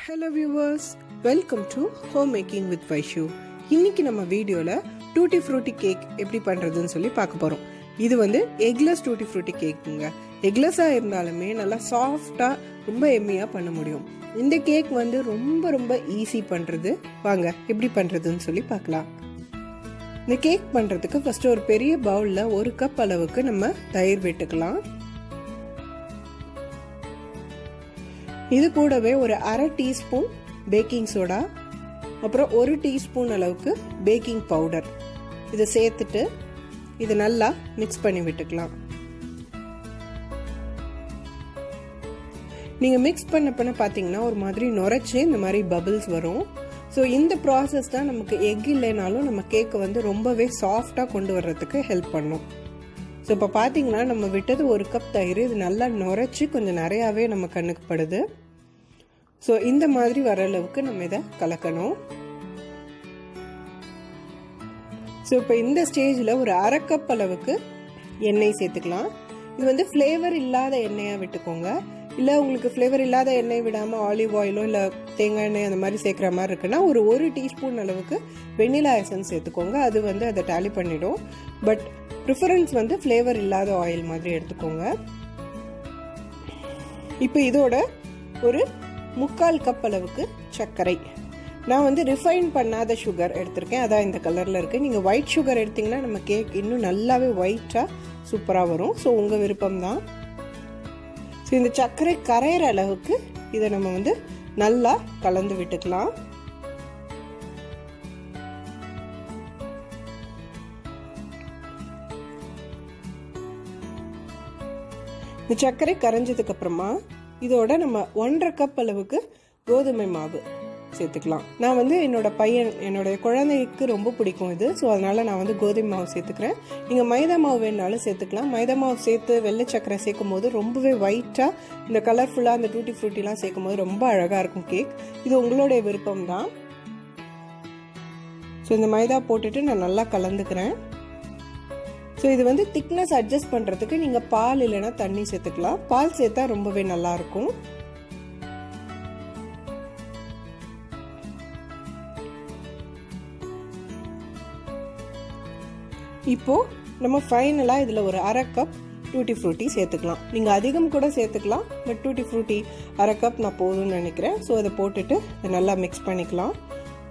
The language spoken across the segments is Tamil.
Hello viewers, welcome to Home Making with Vaishu. இன்னைக்கு நம்ம வீடியோல Tutti Frutti Cake எப்படி பண்றதுன்னு சொல்லி பார்க்க போறோம். இது வந்து Eggless Tutti Frutti Cakeங்க. எக்லெஸ்ஸா இருந்தாலுமே நல்லா சாஃப்ட்டா ரொம்ப எம்மியா பண்ண முடியும். இந்த கேக் வந்து ரொம்ப ஈஸி பண்றது. வாங்க எப்படி பண்றதுன்னு சொல்லி பார்க்கலாம். இந்த கேக் பண்றதுக்கு ஃபர்ஸ்ட் ஒரு பெரிய பவுல்ல 1 கப் அளவுக்கு நம்ம தயிர் விட்டுக்கலாம். இது கூடவே ஒரு அரை டீஸ்பூன் பேக்கிங் சோடா, அப்புறம் 1 டீஸ்பூன் அளவுக்கு பேக்கிங் பவுடர் இதை சேர்த்துட்டு இதை நல்லா மிக்ஸ் பண்ணி விட்டுக்கலாம். நீங்கள் மிக்ஸ் பண்ண பார்த்தீங்கன்னா ஒரு மாதிரி நுரைச்சி இந்த மாதிரி பபிள்ஸ் வரும். ஸோ இந்த ப்ராசஸ் தான் நமக்கு எக் இல்லைனாலும் நம்ம கேக்கை வந்து ரொம்பவே சாஃப்டாக கொண்டு வர்றதுக்கு ஹெல்ப் பண்ணும். ஸோ இப்போ பார்த்தீங்கன்னா நம்ம விட்டது 1 கப் தயிர், இது நல்லா நுரைச்சி கொஞ்சம் நிறையாவே நம்ம கண்ணுக்கு படுது. ஸோ இந்த மாதிரி வர அளவுக்கு நம்ம இதை கலக்கணும். ஸோ இப்போ இந்த ஸ்டேஜில் ஒரு அரை கப் அளவுக்கு எண்ணெய் சேர்த்துக்கலாம். இது வந்து ஃப்ளேவர் இல்லாத எண்ணெயாக விட்டுக்கோங்க. இல்லை உங்களுக்கு ஃப்ளேவர் இல்லாத எண்ணெய் விடாமல் ஆலிவ் ஆயிலோ இல்லை தேங்காய் எண்ணெய் அந்த மாதிரி சேர்க்குற மாதிரி இருக்குன்னா ஒரு டீஸ்பூன் அளவுக்கு வெண்ணிலா எசன்ஸ் சேர்த்துக்கோங்க. அது வந்து அதை டேலி பண்ணிடும். பட் ப்ரிஃபரன்ஸ் வந்து ஃப்ளேவர் இல்லாத ஆயில் மாதிரி எடுத்துக்கோங்க. இப்போ இதோட ஒரு 3/4 கப் அளவுக்கு சர்க்கரை, நான் வந்து ரிஃபைன் பண்ணாத சுகர் எடுத்திருக்கேன், அதான் இந்த கலரில் இருக்குது. நீங்கள் ஒயிட் சுகர் எடுத்திங்கன்னா நம்ம கேக் இன்னும் நல்லாவே ஒயிட்டாக சூப்பராக வரும். ஸோ உங்கள் விருப்பம்தான். ஸோ இந்த சர்க்கரை கரையிற அளவுக்கு இதை நம்ம வந்து நல்லா கலந்து விட்டுக்கலாம். இந்த சர்க்கரை கரைஞ்சதுக்கு அப்புறமா இதோட நம்ம 1/2 கப் அளவுக்கு கோதுமை மாவு சேர்த்துக்கலாம். நான் வந்து என்னோட குழந்தைக்கு ரொம்ப பிடிக்கும் இது. ஸோ அதனால நான் வந்து கோதுமை மாவு சேர்த்துக்கிறேன். நீங்கள் மைதா மாவு வேணாலும் சேர்த்துக்கலாம். மைதா மாவு சேர்த்து வெள்ளை சர்க்கரை சேர்க்கும் போது ரொம்பவே ஒயிட்டாக இந்த கலர்ஃபுல்லாக இந்த டூட்டி ஃப்ரூட்டிலாம் சேர்க்கும் போது ரொம்ப அழகாக இருக்கும் கேக். இது உங்களுடைய விருப்பம் தான். ஸோ இந்த மைதா போட்டுட்டு நான் நல்லா கலந்துக்கிறேன். ஸோ இது வந்து திக்னஸ் அட்ஜஸ்ட் பண்ணுறதுக்கு நீங்கள் பால் இல்லைன்னா தண்ணி சேர்த்துக்கலாம். பால் சேர்த்தா ரொம்பவே நல்லாயிருக்கும். இப்போ நம்ம ஃபைனலாக இதில் ஒரு அரை கப் டூட்டி ஃப்ரூட்டி சேர்த்துக்கலாம். நீங்கள் அதிகம் கூட சேர்த்துக்கலாம். பட் டூட்டி ஃப்ரூட்டி அரை கப் நான் போதும்னு நினைக்கிறேன். ஸோ அதை போட்டுட்டு இதை நல்லா மிக்ஸ் பண்ணிக்கலாம்.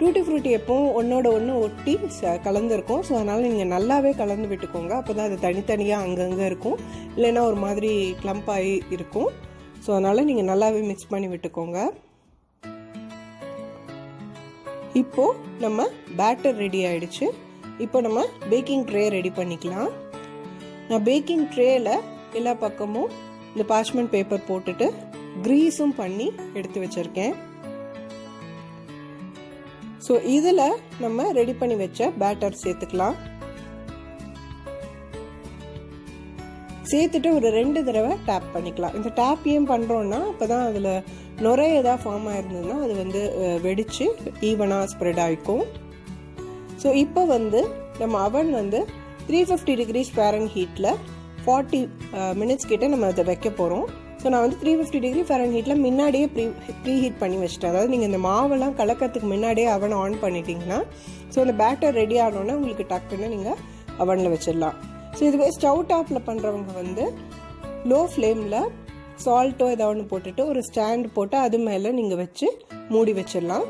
டூட்டி ஃப்ரூட்டி எப்பவும் ஒன்னோட ஒன்று ஒட்டி கலந்துருக்கும். ஸோ அதனால் நீங்கள் நல்லாவே கலந்து விட்டுக்கோங்க. அப்போ தான் அது தனித்தனியாக அங்கங்கே இருக்கும், இல்லைன்னா ஒரு மாதிரி கிளம்ப் ஆகி இருக்கும். ஸோ அதனால் நீங்கள் நல்லாவே மிக்ஸ் பண்ணி விட்டுக்கோங்க. இப்போது நம்ம பேட்டர் ரெடி ஆகிடுச்சு. இப்போ நம்ம பேக்கிங் ட்ரே ரெடி பண்ணிக்கலாம். நான் பேக்கிங் ட்ரேயில் எல்லா பக்கமும் இந்த பார்ச்மெண்ட் பேப்பர் போட்டுட்டு க்ரீஸும் பண்ணி எடுத்து வச்சுருக்கேன். ஸோ இதில் நம்ம ரெடி பண்ணி வச்ச பேட்டர் சேர்த்துக்கலாம். சேர்த்துட்டு ஒரு 2 தடவை டேப் பண்ணிக்கலாம். இந்த டேப் ஏன் பண்ணுறோன்னா அப்போ தான் அதில் நுரை ஏதாவது ஃபார்ம் ஆயிருந்ததுன்னா அது வந்து வெடித்து ஈவனாக ஸ்ப்ரெட் ஆகிக்கும். ஸோ இப்போ வந்து நம்ம அவன் வந்து 350 டிகிரிஸ் ஃபாரன்ஹீட்டில் 40 மினிட்ஸ் கிட்ட நம்ம அதை வைக்க போகிறோம். ஸோ நான் வந்து 350 டிகிரி ஃபாரன்ஹீட்டில் முன்னாடியே ப்ரீஹீட் பண்ணி வச்சுட்டேன். அதாவது நீங்கள் இந்த மாவெல்லாம் கலக்கிறதுக்கு முன்னாடியே அவனை ஆன் பண்ணிட்டீங்கன்னா ஸோ அந்த பேட்டர் ரெடி ஆனோன்னா உங்களுக்கு டக்குன்னு நீங்கள் அவனில் வச்சிடலாம். ஸோ இதுவே ஸ்டவ் டாப்பில் பண்ணுறவங்க வந்து லோ ஃப்ளேமில் சால்ட்டோ ஏதாவது ஒன்று போட்டுட்டு ஒரு ஸ்டாண்ட் போட்டு அது மேலே நீங்கள் வச்சு மூடி வச்சிடலாம்.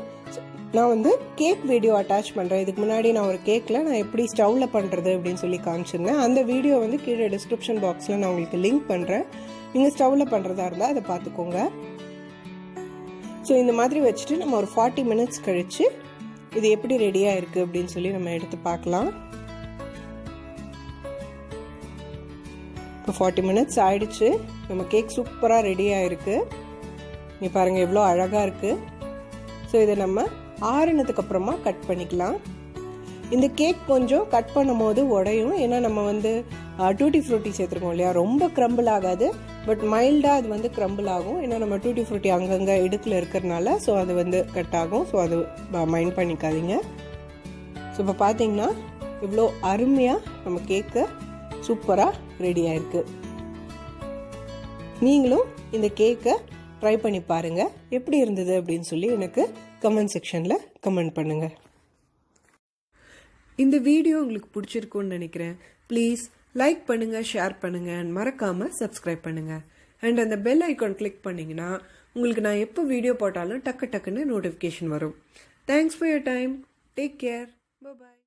நான் வந்து கேக் வீடியோ அட்டாச் பண்ணுறேன். இதுக்கு முன்னாடி நான் ஒரு கேக்கில் நான் எப்படி ஸ்டவ்வில் பண்ணுறது அப்படின்னு சொல்லி காமிச்சிருந்தேன். அந்த வீடியோ வந்து கீழே டிஸ்கிரிப்ஷன் பாக்ஸில் நான் உங்களுக்கு லிங்க் பண்ணுறேன். நீங்கள் ஸ்டவ்வில் பண்ணுறதா இருந்தால் அதை பார்த்துக்கோங்க. ஸோ இந்த மாதிரி வச்சுட்டு நம்ம ஒரு 40 மினிட்ஸ் கழித்து இது எப்படி ரெடியாக இருக்குது அப்படின்னு சொல்லி நம்ம எடுத்து பார்க்கலாம். இப்போ 40 மினிட்ஸ் ஆயிடுச்சு. நம்ம கேக் சூப்பராக ரெடியாக இருக்குது. நீ பாருங்கள் எவ்வளோ அழகாக இருக்குது. ஸோ இதை நம்ம ஆறுனதுக்கு அப்புறமா கட் பண்ணிக்கலாம். இந்த கேக் கொஞ்சம் கட் பண்ணும் போது உடையும். ஏன்னா நம்ம வந்து டூட்டி ஃப்ரூட்டி சேர்த்துருக்கோம் இல்லையா, ரொம்ப க்ரம்பிள் ஆகாது. பட் மைல்டாக அது வந்து க்ரம்பிள் ஆகும். ஏன்னா நம்ம டூட்டி ஃப்ரூட்டி அங்கங்கே இடுக்கில் இருக்கிறதுனால ஸோ அது வந்து கட் ஆகும். ஸோ அது மைண்ட் பண்ணிக்காதீங்க. ஸோ இப்போ பார்த்தீங்கன்னா இவ்வளோ அருமையாக நம்ம கேக்கு சூப்பராக ரெடி ஆயிருக்கு. நீங்களும் இந்த கேக்கை ட்ரை பண்ணி பாருங்கள். எப்படி இருந்தது அப்படின்னு சொல்லி எனக்கு கமெண்ட் செக்ஷனில் கமெண்ட் பண்ணுங்கள். இந்த வீடியோ உங்களுக்கு பிடிச்சிருக்குன்னு நினைக்கிறேன். ப்ளீஸ் லைக் பண்ணுங்கள், ஷேர் பண்ணுங்கள் அண்ட் மறக்காமல் சப்ஸ்கிரைப் பண்ணுங்கள். அண்ட் அந்த பெல் ஐக்கான் கிளிக் பண்ணிங்கன்னா உங்களுக்கு நான் எப்போ வீடியோ போட்டாலும் டக்குன்னு நோட்டிஃபிகேஷன் வரும். Thanks for your time. Take care. Bye.